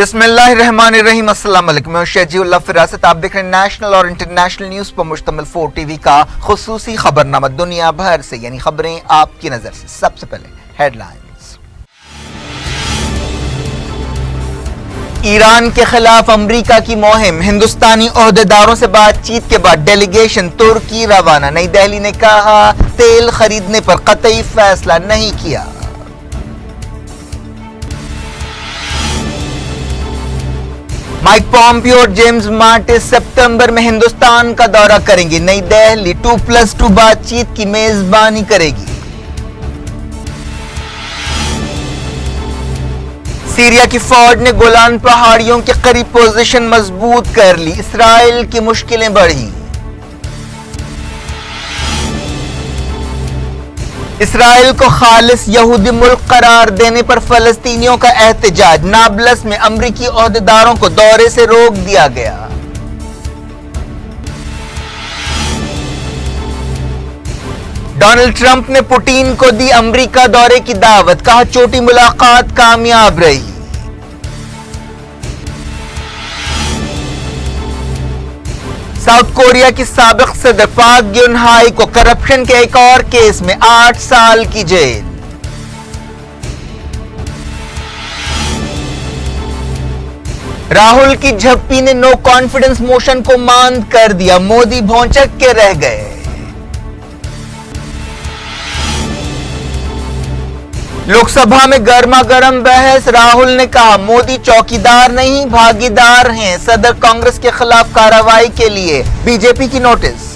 بسم اللہ الرحمن الرحیم۔ السلام علیکم، میں شہجی اللہ فراست۔ آپ دیکھ رہے ہیں نیشنل اور انٹرنیشنل نیوز پر مشتمل 4 ٹی وی کا خصوصی خبرنامہ دنیا بھر سے، یعنی خبریں آپ کی نظر سے۔ سب سے پہلے ہیڈ لائنز۔ ایران کے خلاف امریکہ کی مہم، ہندوستانی عہدیداروں سے بات چیت کے بعد ڈیلیگیشن ترکی روانہ۔ نئی دہلی نے کہا تیل خریدنے پر قطعی فیصلہ نہیں کیا۔ مائک پومپیو اور جیمز ماٹس ستمبر میں ہندوستان کا دورہ کریں گے۔ نئی دہلی 2+2 بات چیت کی میزبانی کرے گی۔ سیریا کی فوج نے گولان پہاڑیوں کے قریب پوزیشن مضبوط کر لی، اسرائیل کی مشکلیں بڑھی۔ اسرائیل کو خالص یہودی ملک قرار دینے پر فلسطینیوں کا احتجاج، نابلس میں امریکی عہدیداروں کو دورے سے روک دیا گیا۔ ڈونلڈ ٹرمپ نے پوٹین کو دی امریکہ دورے کی دعوت، کہا چھوٹی ملاقات کامیاب رہی۔ ساؤتھ کوریا کی سابق صدر پاک گیون ہائی کو کرپشن کے ایک اور کیس میں 8 سال کی جیل۔ راہل کی جھپی نے نو کانفیڈنس موشن کو ماند کر دیا، مودی بھونچک کے رہ گئے۔ لوک سبھا میں گرما گرم بحث، راہل نے کہا مودی چوکیدار نہیں بھاگیدار ہیں، صدر کانگریس کے خلاف کارروائی کے لیے بی جے پی کی نوٹس۔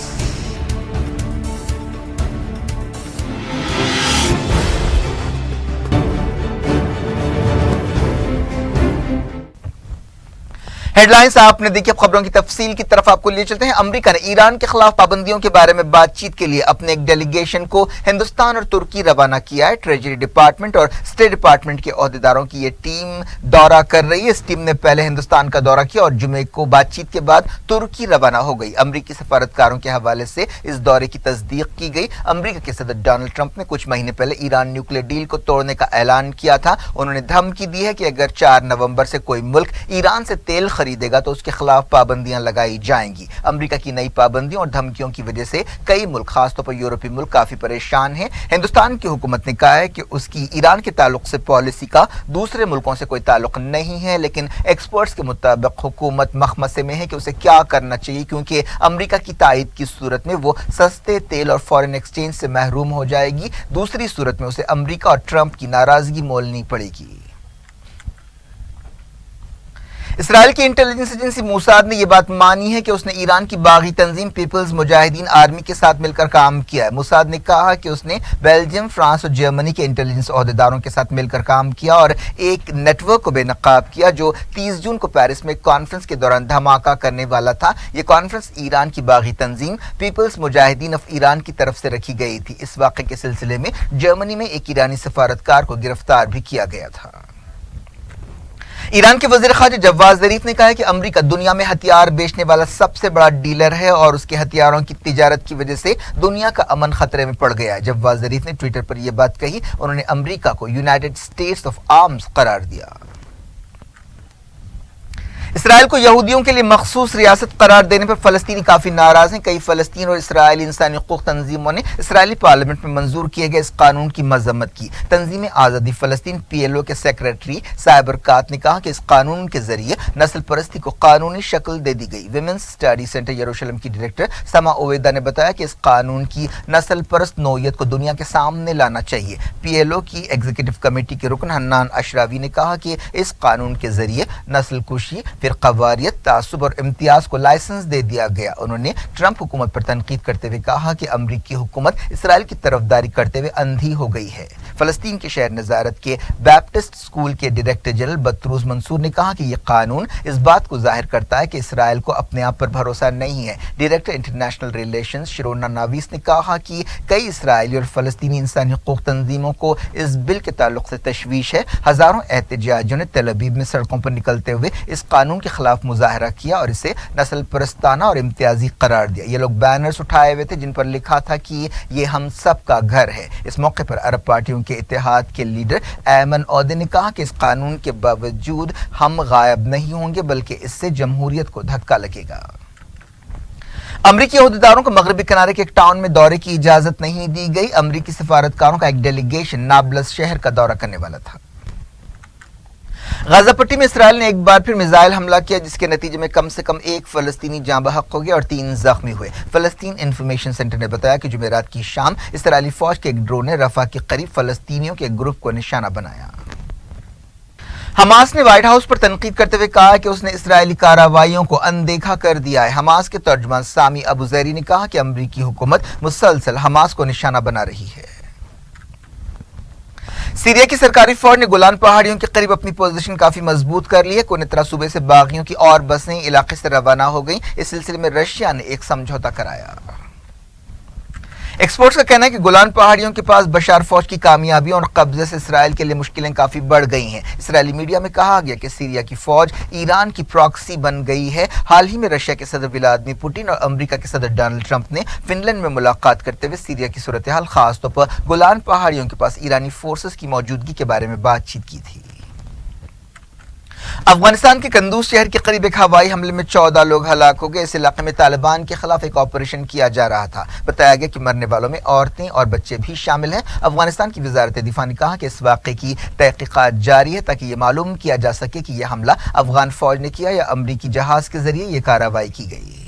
ہیڈ لائنز آپ نے دیکھی، اب خبروں کی تفصیل کی طرف آپ کو لیے چلتے ہیں۔ امریکہ نے ایران کے خلاف پابندیوں کے بارے میں بات چیت کے لیے اپنے ایک ڈیلیگیشن کو ہندوستان اور ترکی روانہ کیا ہے۔ ٹریجری ڈپارٹمنٹ اور اسٹیٹ ڈپارٹمنٹ کے عہدیداروں کی یہ ٹیم دورہ کر رہی ہے۔ اس ٹیم نے پہلے ہندوستان کا دورہ کیا اور جمعے کو بات چیت کے بعد ترکی روانہ ہو گئی۔ امریکی سفارتکاروں کے حوالے سے اس دورے کی تصدیق کی گئی۔ امریکہ کے صدر ڈونلڈ ٹرمپ نے کچھ مہینے پہلے ایران نیوکلیئر ڈیل کو توڑنے کا اعلان کیا تھا۔ انہوں نے دھمکی دی ہے کہ اگر 4 نومبر سے کوئی ملک ایران سے تیل خریدے گا تو اس کے خلاف پابندیاں لگائی جائیں گی۔ امریکہ کی نئی پابندیوں اور دھمکیوں کی وجہ سے کئی ملک، خاص طور پر یورپی ملک، کافی پریشان ہیں۔ ہندوستان کی حکومت نے کہا ہے کہ اس کی ایران کے تعلق سے پالیسی کا دوسرے ملکوں سے کوئی تعلق نہیں ہے، لیکن ایکسپرٹس کے مطابق حکومت مخمصے میں ہے کہ اسے کیا کرنا چاہیے، کیونکہ امریکہ کی تائید کی صورت میں وہ سستے تیل اور فارن ایکسچینج سے محروم ہو جائے گی، دوسری صورت میں اسے امریکہ اور ٹرمپ کی ناراضگی مولنی پڑے گی۔ اسرائیل کی انٹیلیجنس ایجنسی موساد نے یہ بات مانی ہے کہ اس نے ایران کی باغی تنظیم پیپلز مجاہدین آرمی کے ساتھ مل کر کام کیا ہے۔ موساد نے کہا کہ اس نے بیلجیم، فرانس اور جرمنی کے انٹیلیجنس عہدیداروں کے ساتھ مل کر کام کیا اور ایک نیٹ ورک کو بے نقاب کیا جو 30 جون کو پیرس میں ایک کانفرنس کے دوران دھماکہ کرنے والا تھا۔ یہ کانفرنس ایران کی باغی تنظیم پیپلز مجاہدین آف ایران کی طرف سے رکھی گئی تھی۔ اس واقعے کے سلسلے میں جرمنی میں ایک ایرانی سفارتکار کو گرفتار بھی کیا گیا تھا۔ ایران کے وزیر خارجہ جواد ظریف نے کہا ہے کہ امریکہ دنیا میں ہتھیار بیچنے والا سب سے بڑا ڈیلر ہے اور اس کے ہتھیاروں کی تجارت کی وجہ سے دنیا کا امن خطرے میں پڑ گیا ہے۔ جواد ظریف نے ٹویٹر پر یہ بات کہی، انہوں نے امریکہ کو یونائیٹڈ اسٹیٹس آف آرمز قرار دیا۔ اسرائیل کو یہودیوں کے لیے مخصوص ریاست قرار دینے پر فلسطینی کافی ناراض ہیں۔ کئی فلسطین اور اسرائیلی انسانی حقوق تنظیموں نے اسرائیلی پارلیمنٹ میں منظور کیے گئے اس قانون کی مذمت کی۔ تنظیم آزادی فلسطین PLO کے سیکریٹری سائبر کات نے کہا کہ اس قانون کے ذریعے نسل پرستی کو قانونی شکل دے دی گئی۔ ویمنز اسٹڈی سینٹر یروشلم کی ڈائریکٹر سما اویدا نے بتایا کہ اس قانون کی نسل پرست نوعیت کو دنیا کے سامنے لانا چاہیے۔ PLO کی ایگزیکٹو کمیٹی کے رکن حنان اشراوی نے کہا کہ اس قانون کے ذریعے نسل کشی، فرقہ واریت، تعصب اور امتیاز کو لائسنس دے دیا گیا۔ انہوں نے ٹرمپ حکومت پر تنقید کرتے ہوئے کہا کہ امریکی حکومت اسرائیل کی طرفداری کرتے ہوئے اندھی ہو گئی ہے۔ فلسطین کے شہر نظارت کے بیپٹسٹ اسکول کے ڈائریکٹر جنرل بطروس منصور نے کہا کہ یہ قانون اس بات کو ظاہر کرتا ہے کہ اسرائیل کو اپنے آپ پر بھروسہ نہیں ہے۔ ڈائریکٹر انٹرنیشنل ریلیشنز شرونا ناویس نے کہا کہ کئی اسرائیلی اور فلسطینی انسانی حقوق تنظیموں کو اس بل کے تعلق سے تشویش ہے۔ ہزاروں احتجاجیوں نے تل ابیب میں سڑکوں پر نکلتے ہوئے اس قانون قانون کے خلاف مظاہرہ کیا اور اسے نسل پرستانہ اور امتیازی قرار دیا۔ یہ لوگ بینرز اٹھائے ہوئے تھے جن پر لکھا تھا کہ یہ ہم سب کا گھر ہے۔ اس موقع پر عرب پارٹیوں کے اتحاد کے لیڈر ایمن عودے نے کہا کہ اس قانون کے باوجود ہم غائب نہیں ہوں گے بلکہ اس سے جمہوریت کو دھکا لگے گا۔ امریکی عہدیداروں کو مغربی کنارے کے ایک ٹاؤن میں دورے کی اجازت نہیں دی گئی۔ امریکی سفارتکاروں کا ایک ڈیلیگیشن نابلس شہر کا دورہ کرنے والا تھا۔ غزہ پٹی میں اسرائیل نے ایک بار پھر میزائل حملہ کیا جس کے نتیجے میں کم سے کم ایک فلسطینی جاں بحق ہو گیا اور 3 زخمی ہوئے۔ فلسطین انفارمیشن سینٹر نے بتایا کہ جمعرات کی شام اسرائیلی فوج کے ایک ڈرون نے رفح کے قریب فلسطینیوں کے ایک گروپ کو نشانہ بنایا۔ حماس نے وائٹ ہاؤس پر تنقید کرتے ہوئے کہا کہ اس نے اسرائیلی کارروائیوں کو اندیکھا کر دیا ہے۔ حماس کے ترجمان سامی ابو زیری نے کہا کہ امریکی حکومت مسلسل حماس کو نشانہ بنا رہی ہے۔ سیریا کی سرکاری فوج نے گولان پہاڑیوں کے قریب اپنی پوزیشن کافی مضبوط کر لی ہے۔ کنترا صوبے سے باغیوں کی اور بسیں علاقے سے روانہ ہو گئیں۔ اس سلسلے میں رشیا نے ایک سمجھوتا کرایا۔ ایکسپرٹس کا کہنا ہے کہ گولان پہاڑیوں کے پاس بشار فوج کی کامیابیوں اور قبضے سے اسرائیل کے لیے مشکلیں کافی بڑھ گئی ہیں۔ اسرائیلی میڈیا میں کہا گیا کہ سیریا کی فوج ایران کی پراکسی بن گئی ہے۔ حال ہی میں رشیا کے صدر ولادیمیر پوٹن اور امریکہ کے صدر ڈونلڈ ٹرمپ نے فن لینڈ میں ملاقات کرتے ہوئے سیریا کی صورتحال خاص طور پر گولان پہاڑیوں کے پاس ایرانی فورسز کی موجودگی کے بارے میں بات چیت کی تھی۔ افغانستان کے قندوز شہر کے قریب ایک ہوائی حملے میں 14 لوگ ہلاک ہو گئے۔ اس علاقے میں طالبان کے خلاف ایک آپریشن کیا جا رہا تھا۔ بتایا گیا کہ مرنے والوں میں عورتیں اور بچے بھی شامل ہیں۔ افغانستان کی وزارت دفاع نے کہا کہ اس واقعے کی تحقیقات جاری ہے تاکہ یہ معلوم کیا جا سکے کہ یہ حملہ افغان فوج نے کیا یا امریکی جہاز کے ذریعے یہ کارروائی کی گئی۔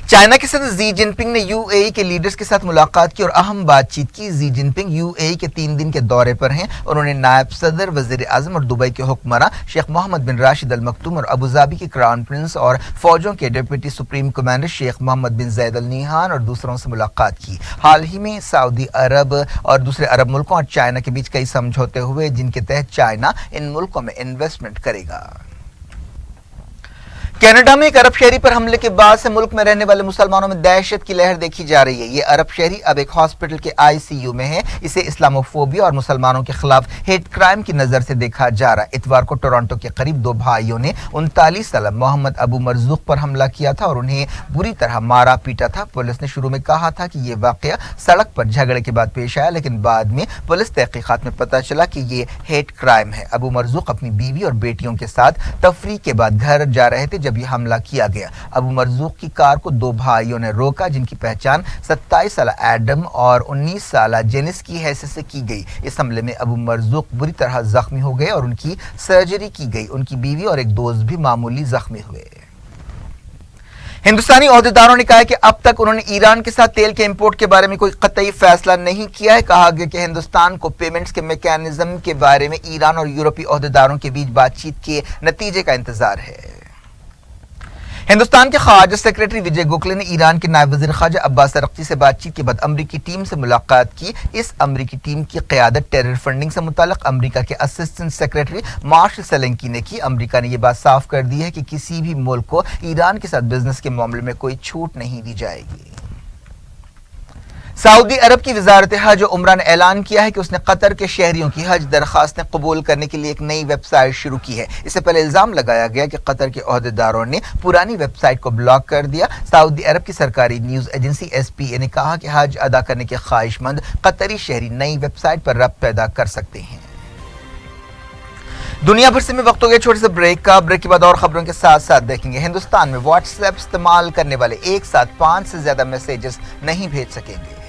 چائنا کے صدر زی جن پنگ نے یو اے ای کے لیڈرز کے ساتھ ملاقات کی اور اہم بات چیت کی۔ زی جن پنگ یو اے ای کے 3 دن کے دورے پر ہیں۔ انہوں نے نائب صدر، وزیر اعظم اور دبئی کے حکمراں شیخ محمد بن راشد المکتوم اور ابوظہبی کے کراؤن پرنس اور فوجوں کے ڈپٹی سپریم کمانڈر شیخ محمد بن زید ال نہیان اور دوسروں سے ملاقات کی۔ حال ہی میں سعودی عرب اور دوسرے عرب ملکوں اور چائنا کے بیچ کئی سمجھوتے ہوئے جن کے تحت چائنا ان ملکوں میں انویسٹمنٹ کرے گا۔ کینیڈا میں ایک عرب شہری پر حملے کے بعد سے ملک میں رہنے والے مسلمانوں میں دہشت کی لہر دیکھی جا رہی ہے۔ یہ عرب شہری اب ایک ہاسپٹل کے ICU میں ہے۔ اسے اسلاموفوبیا اور مسلمانوں کے خلاف ہیٹ کرائم کی نظر سے دیکھا جا رہا ہے۔ اتوار کو ٹورانٹو کے قریب 2 بھائیوں نے 39 سالہ محمد ابو مرزوق پر حملہ کیا تھا اور انہیں بری طرح مارا پیٹا تھا۔ پولیس نے شروع میں کہا تھا کہ یہ واقعہ سڑک پر جھگڑے کے بعد پیش آیا، لیکن بعد میں پولیس تحقیقات میں پتہ چلا کہ یہ ہیٹ کرائم ہے۔ ابو مرزوق اپنی بیوی اور بیٹیوں کے ساتھ تفریح کے بعد گھر جا رہے تھے جب یہ حملہ کیا گیا۔ ابو مرزوق کی کار کو 2 بھائیوں نے روکا جن کی پہچان 27 سالہ ایڈم اور 19 سالہ جینس کی حیثیت سے کی گئی۔ اس حملے میں ابو مرزوق بری طرح زخمی ہو گئے اور ان کی سرجری کی گئی۔ ان کی بیوی اور ایک دوست بھی معمولی زخمی ہوئے۔ ہندوستانی عہدیداروں نے کہا ہے کہ اب تک انہوں نے ایران کے ساتھ تیل کے امپورٹ کے بارے میں کوئی قطعی فیصلہ نہیں کیا ہے۔ کہا گیا کہ ہندوستان کو پیمنٹس کے میکانزم کے بارے میں ایران اور یورپی عہدیداروں کے بیچ بات چیت کے نتیجے کا انتظار ہے۔ ہندوستان کے خارجہ سیکریٹری وجے گوکھلے نے ایران کے نائب وزیر خارجہ عباس ارغچی سے بات چیت کے بعد امریکی ٹیم سے ملاقات کی۔ اس امریکی ٹیم کی قیادت ٹیرر فنڈنگ سے متعلق امریکہ کے اسسٹنٹ سیکریٹری مارشل سیلنکی نے کی۔ امریکہ نے یہ بات صاف کر دی ہے کہ کسی بھی ملک کو ایران کے ساتھ بزنس کے معاملے میں کوئی چھوٹ نہیں دی جائے گی۔ سعودی عرب کی وزارت حج و عمرہ نے اعلان کیا ہے کہ اس نے قطر کے شہریوں کی حج درخواستیں قبول کرنے کے لیے ایک نئی ویب سائٹ شروع کی ہے۔ اس سے پہلے الزام لگایا گیا کہ قطر کے عہدیداروں نے پرانی ویب سائٹ کو بلاک کر دیا۔ سعودی عرب کی سرکاری نیوز ایجنسی SPA نے کہا کہ حج ادا کرنے کے خواہش مند قطری شہری نئی ویب سائٹ پر ربط پیدا کر سکتے ہیں۔ دنیا بھر سے میں وقت ہو گیا چھوٹے سے بریک کا۔ بریک کے بعد اور خبروں کے ساتھ ساتھ دیکھیں گے ہندوستان میں واٹس ایپ استعمال کرنے والے ایک ساتھ 5 سے زیادہ میسیجز نہیں بھیج سکیں گے۔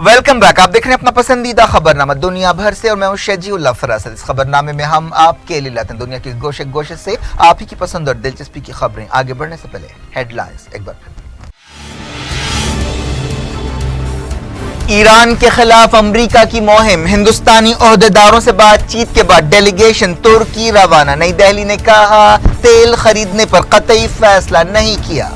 ویلکم بیک، آپ دیکھ رہے ہیں اپنا پسندیدہ خبرنامہ دنیا بھر سے اور میں ہوں شجی اللہ فراست۔ اس خبرنامے میں ہم آپ کے لیے لاتے ہیں دنیا کے گوشے گوشے سے آپ ہی کی پسند اور دلچسپی کی خبریں۔ آگے بڑھنے سے پہلے ہیڈ لائنز ایک بار پھر۔ ایران کے خلاف امریکہ کی مہم، ہندوستانی عہدیداروں سے بات چیت کے بعد ڈیلیگیشن ترکی روانہ۔ نئی دہلی نے کہا تیل خریدنے پر قطعی فیصلہ نہیں کیا۔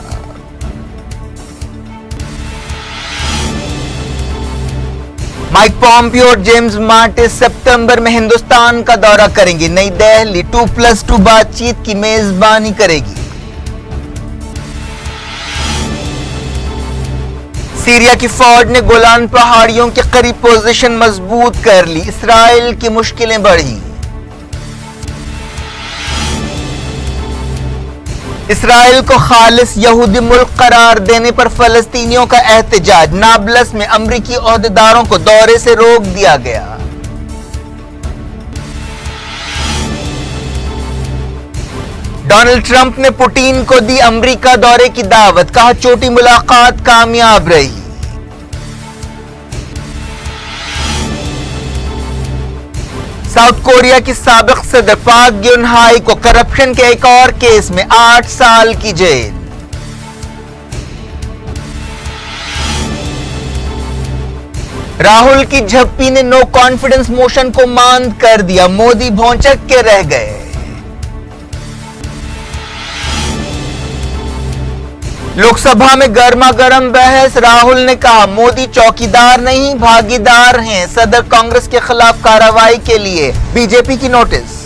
مائک پومپیو اور جیمز ماٹس ستمبر میں ہندوستان کا دورہ کریں گے۔ نئی دہلی 2+2 بات چیت کی میزبانی کرے گی۔ سیریا کی فوج نے گولان پہاڑیوں کے قریب پوزیشن مضبوط کر لی، اسرائیل کی مشکلیں بڑھی۔ اسرائیل کو خالص یہودی ملک قرار دینے پر فلسطینیوں کا احتجاج، نابلس میں امریکی عہدیداروں کو دورے سے روک دیا گیا۔ ڈونلڈ ٹرمپ نے پوٹین کو دی امریکہ دورے کی دعوت، کہا چھوٹی ملاقات کامیاب رہی۔ ساؤتھ کوریا کی سابق صدر پاک گیون ہائی کو کرپشن کے ایک اور کیس میں 8 سال کی جیل۔ راہل کی جھپی نے نو کانفیڈنس موشن کو ماند کر دیا، مودی بھونچک کے رہ گئے۔ لوک سبھا میں گرما گرم بحث، راہل نے کہا مودی چوکیدار نہیں بھاگیدار ہیں، صدر کانگریس کے خلاف کارروائی کے لیے بی جے پی کی نوٹس۔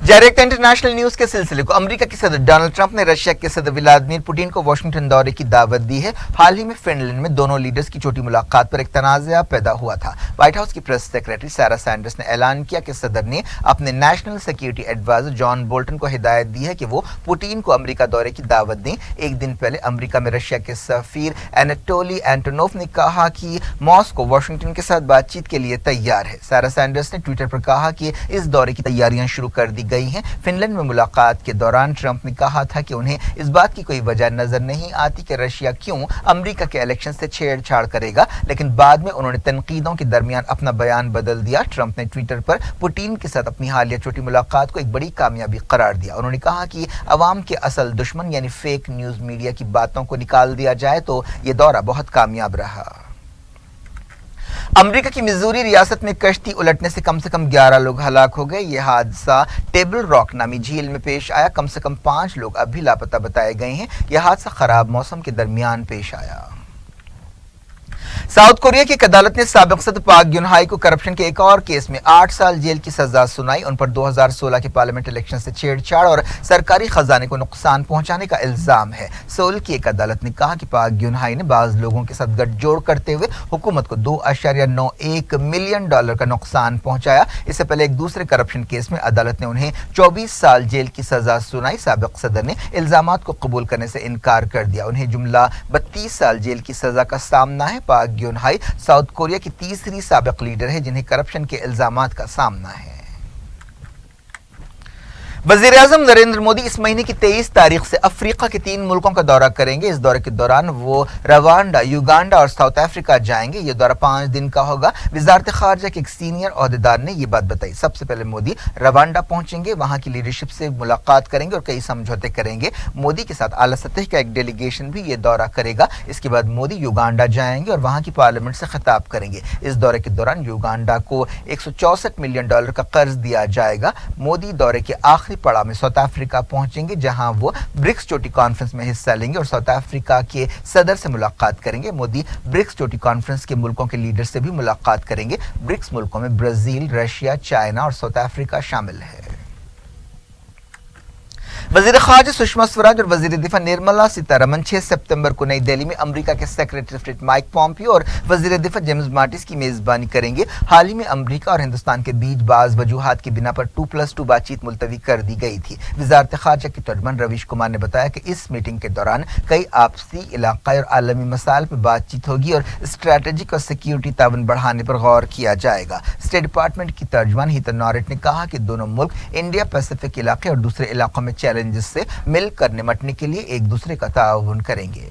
ڈائریکٹ انٹرنیشنل نیوز کے سلسلے کو امریکہ کے صدر ڈونلڈ ٹرمپ نے رشیا کے صدر ولادیمیر پوٹین کو واشنگٹن دورے کی دعوت دی ہے۔ حال ہی میں فن لینڈ میں دونوں لیڈرز کی چھوٹی ملاقات پر ایک تنازع پیدا ہوا تھا۔ وائٹ ہاؤس کی پریس سیکریٹری سارا سینڈرز نے اعلان کیا کہ صدر نے اپنے national security advisor John Bolton کو ہدایت دی ہے کہ وہ پوٹین کو امریکہ دورے کی دعوت دیں۔ ایک دن پہلے امریکہ میں رشیا کے سفیر انیٹولی اینٹونوف نے کہا کہ ماسکو واشنگٹن کے ساتھ بات چیت کے لیے تیار ہے۔ سارا سینڈرز نے ٹویٹر پر کہا کہ اس دورے کی تیاریاں شروع کر دی گئی ہیں۔ فن لینڈ میں ملاقات کے دوران ٹرمپ نے کہا تھا کہ انہیں اس بات کی کوئی وجہ نظر نہیں آتی کہ رشیا کیوں امریکہ کے الیکشن سے چھیڑ چھاڑ کرے گا، لیکن بعد میں انہوں نے تنقیدوں کے درمیان اپنا بیان بدل دیا۔ ٹرمپ نے ٹویٹر پر پوٹین کے ساتھ اپنی حالیہ چھوٹی ملاقات کو ایک بڑی کامیابی قرار دیا۔ انہوں نے کہا کہ عوام کے اصل دشمن یعنی فیک نیوز میڈیا کی باتوں کو نکال دیا جائے تو یہ دورہ بہت کامیاب رہا۔ امریکہ کی میزوری ریاست میں کشتی الٹنے سے کم 11 لوگ ہلاک ہو گئے۔ یہ حادثہ ٹیبل راک نامی جھیل میں پیش آیا۔ کم سے کم 5 لوگ اب بھی لاپتہ بتائے گئے ہیں۔ یہ حادثہ خراب موسم کے درمیان پیش آیا۔ ساؤتھ کوریا کی ایک عدالت نے سابق صدر پاک گیون ہائی کو کرپشن کے ایک اور کیس میں 8 سال جیل کی سزا سنائی۔ ان پر 2016 کے پارلیمنٹ الیکشن سے چھیڑ چھاڑ اور سرکاری خزانے کو نقصان پہنچانے کا الزام ہے۔ سول کی ایک عدالت نے کہا کہ پاک گیون ہائی نے بعض لوگوں کے ساتھ گٹھ جوڑ کرتے ہوئے حکومت کو $2.91 ملین کا نقصان پہنچایا۔ اس سے پہلے ایک دوسرے کرپشن کیس میں عدالت نے انہیں 24 سال جیل کی سزا سنائی۔ سابق صدر نے الزامات کو قبول کرنے سے انکار کر دیا۔ انہیں جملہ 32 سال جیل کی سزا کا سامنا ہے۔ پاک گیون ہائی ساؤتھ کوریا کی تیسری سابق لیڈر ہے جنہیں کرپشن کے الزامات کا سامنا ہے۔ وزیر اعظم نریندر مودی اس مہینے کی 23 تاریخ سے افریقہ کے 3 ملکوں کا دورہ کریں گے۔ اس دورے کے دوران وہ روانڈا، یوگانڈا اور ساؤتھ افریقہ جائیں گے۔ یہ دورہ 5 دن کا ہوگا۔ وزارت خارجہ کے ایک سینئر عہدیدار نے یہ بات بتائی۔ سب سے پہلے مودی روانڈا پہنچیں گے، وہاں کی لیڈرشپ سے ملاقات کریں گے اور کئی سمجھوتے کریں گے۔ مودی کے ساتھ اعلیٰ سطح کا ایک ڈیلیگیشن بھی یہ دورہ کرے گا۔ اس کے بعد مودی یوگانڈا جائیں گے اور وہاں کی پارلیمنٹ سے خطاب کریں گے۔ اس دورے کے دوران یوگانڈا کو $164 ملین کا قرض دیا جائے گا۔ مودی دورے کے آخری پڑاؤ میں ساؤتھ افریقہ پہنچیں گے، جہاں وہ برکس چوٹی کانفرنس میں حصہ لیں گے اور ساؤتھ افریقہ کے صدر سے ملاقات کریں گے۔ مودی برکس چوٹی کانفرنس کے ملکوں کے لیڈر سے بھی ملاقات کریں گے۔ برکس ملکوں میں برازیل، رشیا، چائنا اور ساؤتھ افریقہ شامل ہے۔ وزیر خارجہ سشما سوراج اور وزیر دفاع نرملا سیتارمن 6 ستمبر کو نئی دہلی میں امریکہ کے سیکریٹری اسٹیٹ مائک پومپیو اور وزیر دفاع جیمز ماٹس کی میزبانی کریں گے۔ حال ہی میں امریکہ اور ہندوستان کے بیچ بعض وجوہات کی بنا پر 2+2 بات چیت ملتوی کر دی گئی تھی۔ وزارت خارجہ کے ترجمان رویش کمار نے بتایا کہ اس میٹنگ کے دوران کئی آپسی، علاقائی اور عالمی مسائل پر بات چیت ہوگی اور اسٹریٹجک اور سیکیورٹی تعاون بڑھانے پر غور کیا جائے گا۔ اسٹیٹ ڈپارٹمنٹ کی ترجمان ہیتر نارٹ نے کہا کہ دونوں ملک انڈیا پیسیفک علاقے اور دوسرے علاقوں میں چیلنجز سے مل کر نمٹنے کے لیے ایک دوسرے کا تعاون کریں گے۔